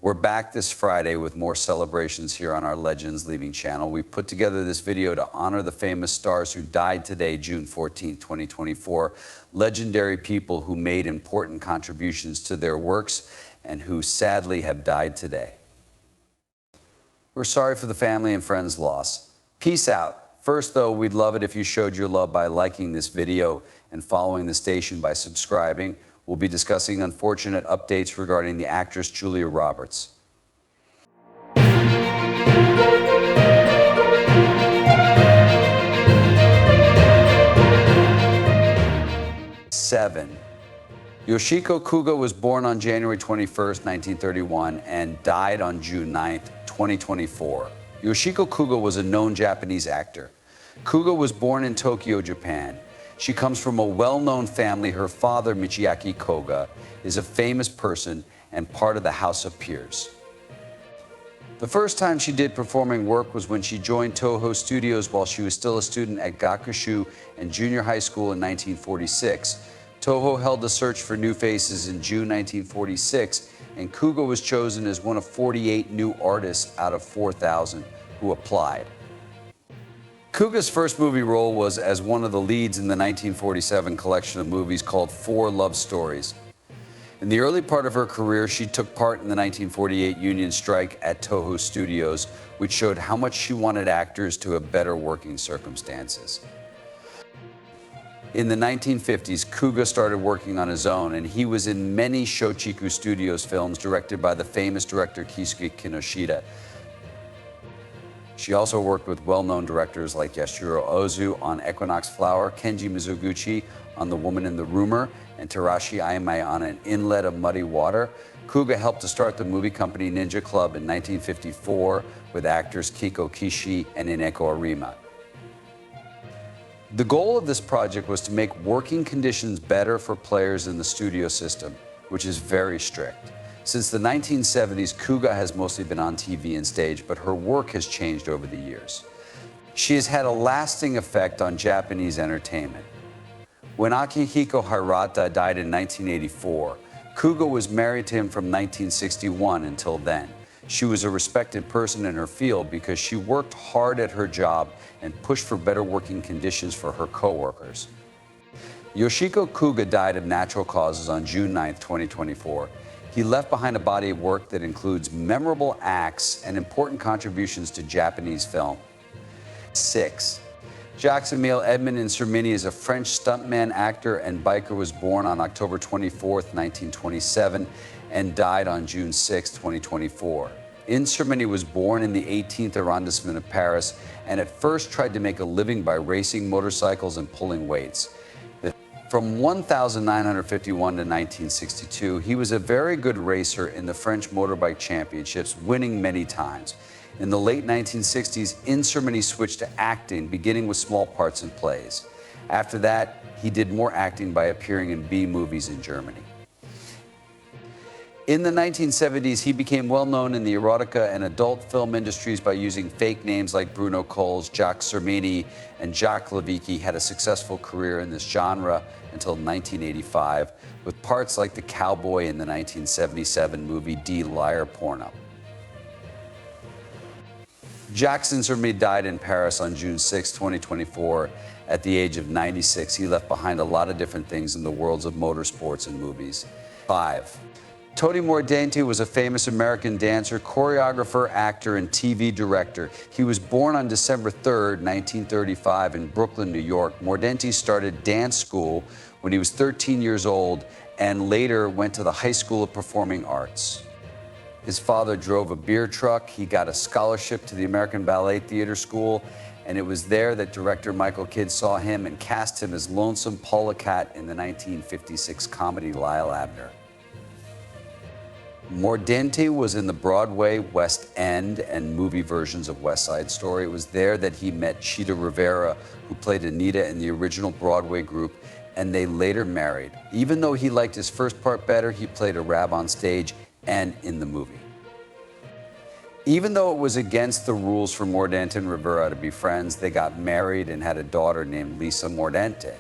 We're back this Friday with more celebrations here on our Legends Leaving channel. We put together this video to honor the famous stars who died today, June 14, 2024. Legendary people who made important contributions to their works and who sadly have died today. We're sorry for the family and friends' loss. Peace out. First, though, we'd love it if you showed your love by liking this video and following the station by subscribing. We'll be discussing unfortunate updates regarding the actress Julia Roberts. Seven. Yoshiko Kuga was born on January 21, 1931, and died on June 9, 2024. Yoshiko Kuga was a known Japanese actor. Kuga was born in Tokyo, Japan. She comes from a well-known family. Her father, Michiaki Koga, is a famous person and part of the House of Peers. The first time she did performing work was when she joined Toho Studios while she was still a student at Gakushu and junior high school in 1946. Toho held a search for new faces in June 1946, and Kuga was chosen as one of 48 new artists out of 4,000 who applied. Kuga's first movie role was as one of the leads in the 1947 collection of movies called Four Love Stories. In the early part of her career, she took part in the 1948 union strike at Toho Studios, which showed how much she wanted actors to have better working circumstances. In the 1950s, Kuga started working on his own, and he was in many Shochiku Studios films directed by the famous director Kisuke Kinoshita. She also worked with well-known directors like Yashiro Ozu on Equinox Flower, Kenji Mizoguchi on The Woman in the Rumor, and Tarashi Aimai on An Inlet of Muddy Water. Kuga helped to start the movie company Ninja Club in 1954 with actors Kiko Kishi and Ineko Arima. The goal of this project was to make working conditions better for players in the studio system, which is very strict. Since the 1970s, Kuga has mostly been on TV and stage, but her work has changed over the years. She has had a lasting effect on Japanese entertainment. When Akihiko Hirata died in 1984, Kuga was married to him from 1961 until then. She was a respected person in her field because she worked hard at her job and pushed for better working conditions for her co-workers. Yoshiko Kuga died of natural causes on June 9, 2024. He left behind a body of work that includes memorable acts and important contributions to Japanese film. 6. Jacques-Emile Edmond Insermini is a French stuntman, actor, and biker. Was born on October 24, 1927, and died on June 6, 2024. Insermini was born in the 18th arrondissement of Paris and at first tried to make a living by racing motorcycles and pulling weights. From 1951 to 1962, he was a very good racer in the French motorbike championships, winning many times. In the late 1960s, Insermini switched to acting, beginning with small parts in plays. After that, he did more acting by appearing in B-movies in Germany. In the 1970s, he became well known in the erotica and adult film industries by using fake names like Bruno Coles, Jacques Sermini, and Jacques Levicki. Had a successful career in this genre until 1985, with parts like the cowboy in the 1977 movie Die Liar Porno. Jacques Sermini died in Paris on June 6, 2024, at the age of 96. He left behind a lot of different things in the worlds of motorsports and movies. 5. Tony Mordente was a famous American dancer, choreographer, actor, and TV director. He was born on December 3, 1935 in Brooklyn, New York. Mordente started dance school when he was 13 years old and later went to the High School of Performing Arts. His father drove a beer truck. He got a scholarship to the American Ballet Theater School, and it was there that director Michael Kidd saw him and cast him as Lonesome Paula Cat in the 1956 comedy Lyle Abner. Mordente was in the Broadway, West End, and movie versions of West Side Story. It was there that he met Chita Rivera, who played Anita in the original Broadway group, and they later married. Even though he liked his first part better, he played a Rab on stage and in the movie. Even though it was against the rules for Mordente and Rivera to be friends, they got married and had a daughter named Lisa Mordente.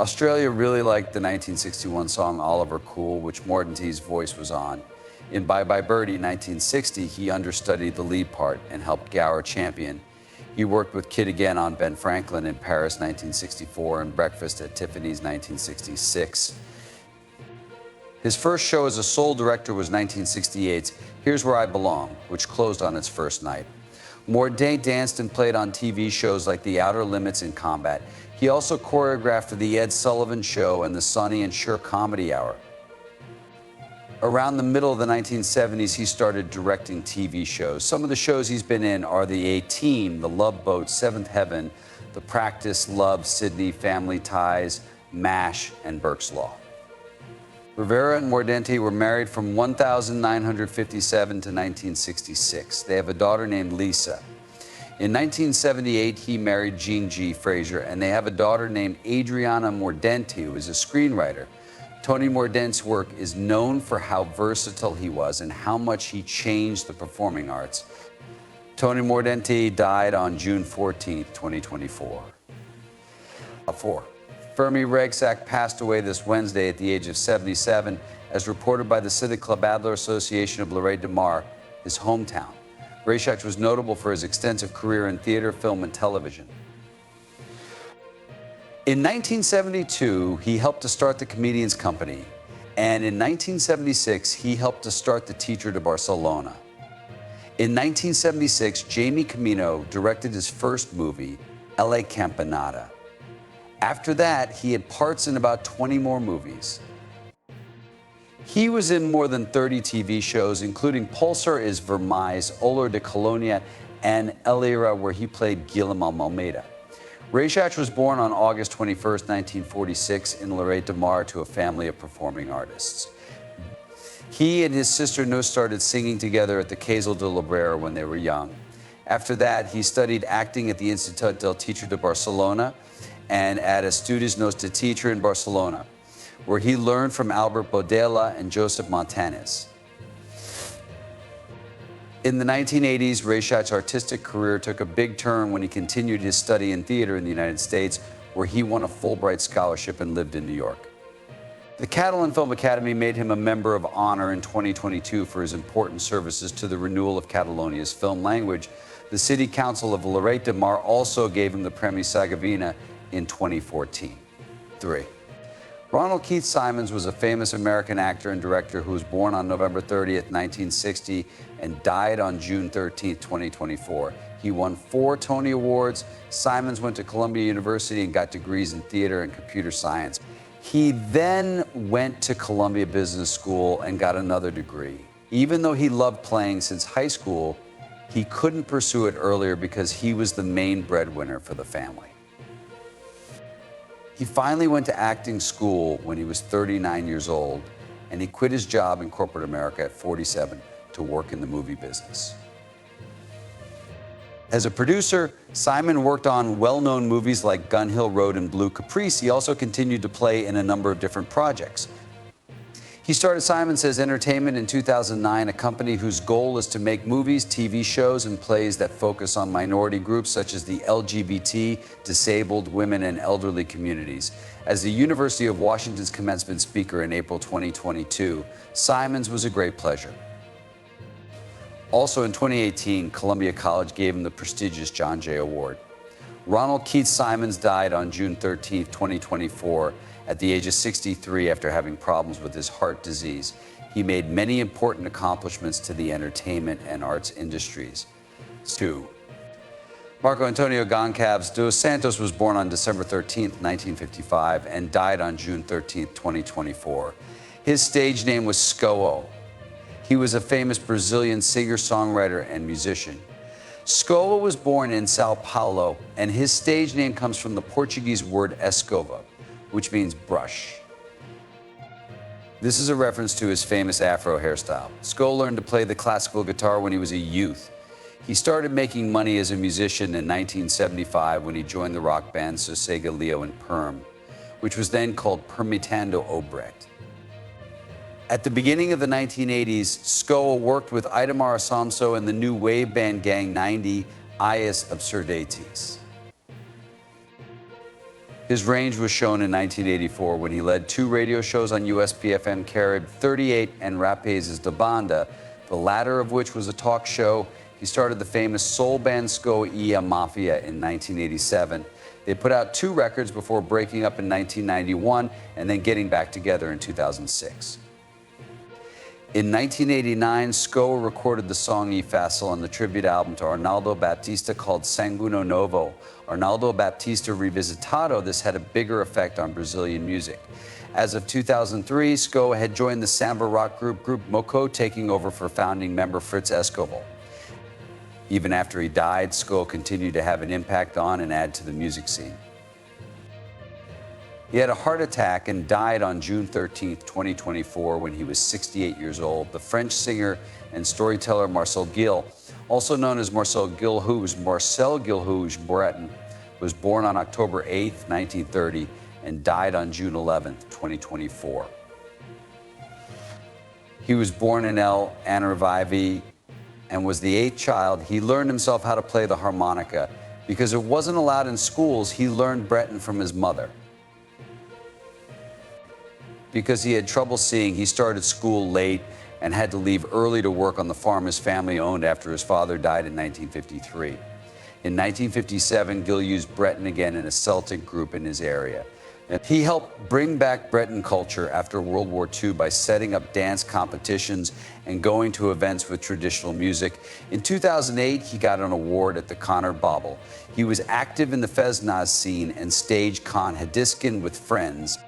Australia really liked the 1961 song Oliver Cool, which Mordante's voice was on. In Bye Bye Birdie, 1960, he understudied the lead part and helped Gower champion. He worked with Kid again on Ben Franklin in Paris, 1964, and Breakfast at Tiffany's, 1966. His first show as a sole director was 1968's Here's Where I Belong, which closed on its first night. Mordaunt danced and played on TV shows like The Outer Limits and Combat. He also choreographed The Ed Sullivan Show and The Sonny and Cher Comedy Hour. Around the middle of the 1970s, he started directing TV shows. Some of the shows he's been in are The A-Team, The Love Boat, Seventh Heaven, The Practice, Love, Sydney, Family Ties, MASH, and Burke's Law. Rivera and Mordanti were married from 1957 to 1966. They have a daughter named Lisa. In 1978, he married Jean G. Fraser, and they have a daughter named Adriana Mordanti, who is a screenwriter. Tony Mordaunt's work is known for how versatile he was and how much he changed the performing arts. Tony Mordanti died on June 14, 2024. 4. Fermi Rexach passed away this Wednesday at the age of 77, as reported by the Civic Club Adler Association of Lloret de Mar, his hometown. Rexach was notable for his extensive career in theater, film, and television. In 1972, he helped to start the Comedians Company, and in 1976, he helped to start the Teatre de Barcelona. In 1976, Jamie Camino directed his first movie, La Campanada. After that, he had parts in about 20 more movies. He was in more than 30 TV shows, including Pulsar is Vermais, Olor de Colonia, and El Era, where he played Guillermo Almeida. Rexach was born on August 21, 1946, in Lloret de Mar to a family of performing artists. He and his sister No started singing together at the Casal de Llobera when they were young. After that, he studied acting at the Institut del Teatre de Barcelona and at Estudis Nos de Teatre in Barcelona, where he learned from Albert Bodella and Joseph Montanes. In the 1980s, Rexach's artistic career took a big turn when he continued his study in theater in the United States, where he won a Fulbright scholarship and lived in New York. The Catalan Film Academy made him a Member of Honor in 2022 for his important services to the renewal of Catalonia's film language. The City Council of Lloret de Mar also gave him the Premi Sagavina in 2014. 3. Ronald Keith Simons was a famous American actor and director who was born on November 30th, 1960, and died on June 13th, 2024. He won 4 Tony Awards. Simons went to Columbia University and got degrees in theater and computer science. He then went to Columbia Business School and got another degree. Even though he loved playing since high school, he couldn't pursue it earlier because he was the main breadwinner for the family. He finally went to acting school when he was 39 years old, and he quit his job in corporate America at 47 to work in the movie business. As a producer, Simon worked on well-known movies like Gun Hill Road and Blue Caprice. He also continued to play in a number of different projects. He started Simon Says Entertainment in 2009, a company whose goal is to make movies, TV shows, and plays that focus on minority groups such as the LGBT, disabled, women, and elderly communities. As the University of Washington's commencement speaker in April 2022, Simons was a great pleasure. Also in 2018, Columbia College gave him the prestigious John Jay Award. Ronald Keith Simons died on June 13, 2024, at the age of 63 after having problems with his heart disease. He made many important accomplishments to the entertainment and arts industries. 2. Marco Antonio Goncalves dos Santos was born on December 13, 1955, and died on June 13, 2024. His stage name was Scoa. He was a famous Brazilian singer-songwriter and musician. Scoa was born in Sao Paulo, and his stage name comes from the Portuguese word escova, which means brush. This is a reference to his famous Afro hairstyle. Scoa learned to play the classical guitar when he was a youth. He started making money as a musician in 1975 when he joined the rock band Sosega Leo and Perm, which was then called Permitando Obrecht. At the beginning of the 1980s, Scoa worked with Itamar Asomso and the new wave band Gang 90, Ias Absurdates. His range was shown in 1984 when he led 2 radio shows on USPFM Carib 38 and Rapazes da Banda, the latter of which was a talk show. He started the famous soul band Sco Ia Mafia in 1987. They put out 2 records before breaking up in 1991 and then getting back together in 2006. In 1989, Sco recorded the song E Facile on the tribute album to Arnaldo Baptista called Sanguino Novo. Arnaldo Baptista Revisitado, this had a bigger effect on Brazilian music. As of 2003, Sco had joined the samba rock group Moco, taking over for founding member Fritz Escobar. Even after he died, Sco continued to have an impact on and add to the music scene. He had a heart attack and died on June 13, 2024, when he was 68 years old. The French singer and storyteller Marcel Gil, also known as Marcel Gilhouge Breton, was born on October 8, 1930, and died on June 11, 2024. He was born in El Anarvivi and was the 8th child. He learned himself how to play the harmonica. Because it wasn't allowed in schools, he learned Breton from his mother. Because he had trouble seeing, he started school late and had to leave early to work on the farm his family owned after his father died in 1953. In 1957, Gil used Breton again in a Celtic group in his area. He helped bring back Breton culture after World War II by setting up dance competitions and going to events with traditional music. In 2008, he got an award at the Conor Bauble. He was active in the Feznaz scene and staged Con Hadiskin with friends.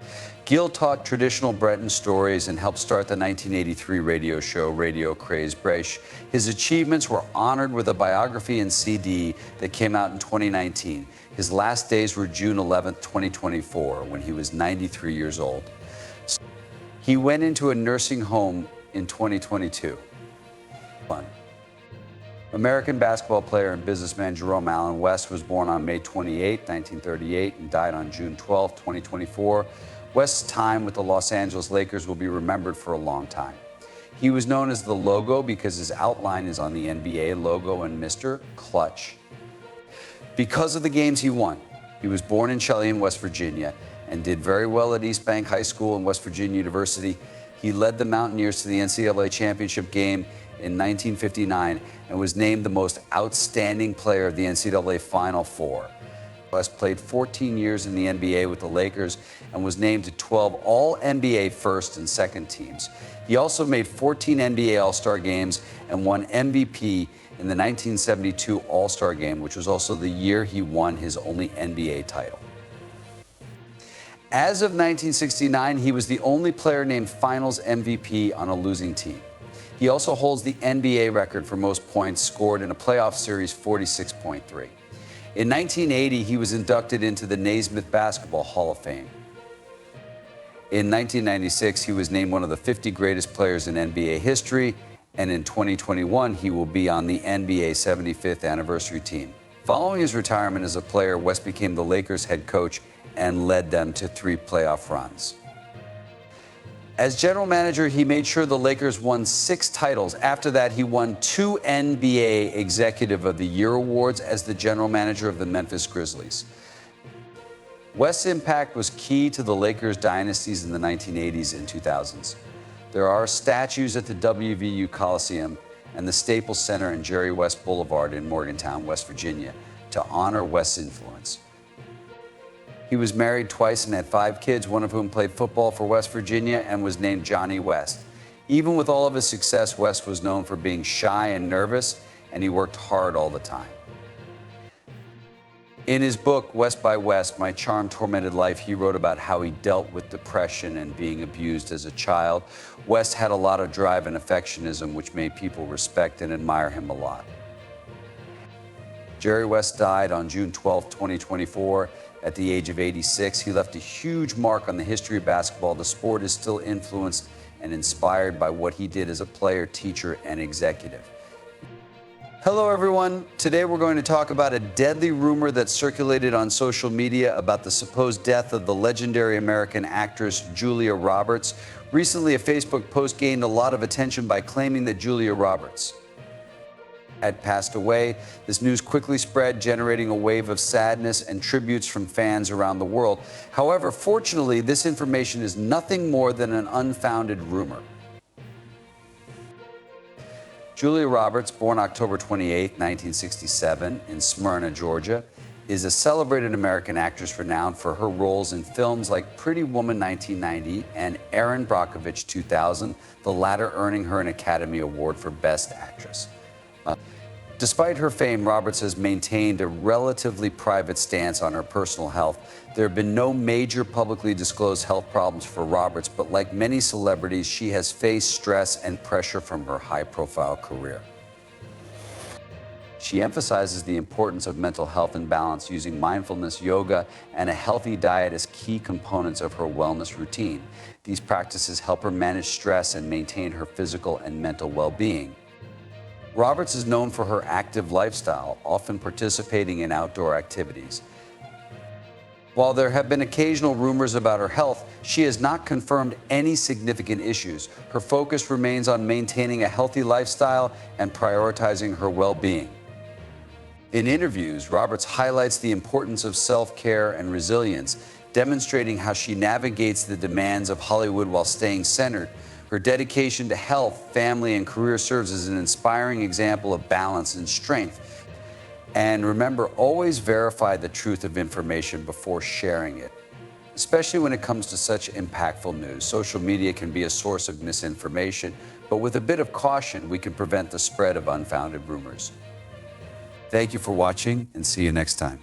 Gil taught traditional Breton stories and helped start the 1983 radio show Radio Craze Breche. His achievements were honored with a biography and CD that came out in 2019. His last days were June 11, 2024, when he was 93 years old. He went into a nursing home in 2022. American basketball player and businessman Jerome Allen West was born on May 28, 1938, and died on June 12, 2024. West's time with the Los Angeles Lakers will be remembered for a long time. He was known as the Logo because his outline is on the NBA logo and Mr. Clutch. Because of the games he won, he was born in Cheyenne, West Virginia, and did very well at East Bank High School and West Virginia University. He led the Mountaineers to the NCAA championship game in 1959 and was named the most outstanding player of the NCAA Final Four. West played 14 years in the NBA with the Lakers and was named to 12 All-NBA first and second teams. He also made 14 NBA All-Star games and won MVP in the 1972 All-Star Game, which was also the year he won his only NBA title. As of 1969, he was the only player named Finals MVP on a losing team. He also holds the NBA record for most points scored in a playoff series, 46.3. In 1980, he was inducted into the Naismith Basketball Hall of Fame. In 1996, he was named one of the 50 greatest players in NBA history, and in 2021, he will be on the NBA 75th anniversary team. Following his retirement as a player, West became the Lakers head coach and led them to 3 playoff runs. As general manager, he made sure the Lakers won 6 titles. After that, he won 2 NBA Executive of the Year awards as the general manager of the Memphis Grizzlies. West's impact was key to the Lakers dynasties in the 1980s and 2000s. There are statues at the WVU Coliseum and the Staples Center and Jerry West Boulevard in Morgantown, West Virginia, to honor West's influence. He was married twice and had 5 kids, one of whom played football for West Virginia and was named Johnny West. Even with all of his success, West was known for being shy and nervous, and he worked hard all the time. In his book, West by West, My Charmed Tormented Life, he wrote about how he dealt with depression and being abused as a child. West had a lot of drive and affectionism, which made people respect and admire him a lot. Jerry West died on June 12, 2024. At the age of 86, he left a huge mark on the history of basketball. The sport is still influenced and inspired by what he did as a player, teacher, and executive. Hello, everyone. Today we're going to talk about a deadly rumor that circulated on social media about the supposed death of the legendary American actress Julia Roberts. Recently, a Facebook post gained a lot of attention by claiming that Julia Roberts had passed away. This news quickly spread, generating a wave of sadness and tributes from fans around the world. However, fortunately, this information is nothing more than an unfounded rumor. Julia Roberts, born October 28, 1967, in Smyrna, Georgia, is a celebrated American actress renowned for her roles in films like Pretty Woman 1990 and Erin Brockovich 2000, the latter earning her an Academy Award for Best Actress. Despite her fame, Roberts has maintained a relatively private stance on her personal health. There have been no major publicly disclosed health problems for Roberts, but like many celebrities, she has faced stress and pressure from her high-profile career. She emphasizes the importance of mental health and balance, using mindfulness, yoga, and a healthy diet as key components of her wellness routine. These practices help her manage stress and maintain her physical and mental well-being. Roberts is known for her active lifestyle, often participating in outdoor activities. While there have been occasional rumors about her health, she has not confirmed any significant issues. Her focus remains on maintaining a healthy lifestyle and prioritizing her well-being. In interviews, Roberts highlights the importance of self-care and resilience, demonstrating how she navigates the demands of Hollywood while staying centered. Her dedication to health, family, and career serves as an inspiring example of balance and strength. And remember, always verify the truth of information before sharing it, especially when it comes to such impactful news. Social media can be a source of misinformation, but with a bit of caution, we can prevent the spread of unfounded rumors. Thank you for watching, and see you next time.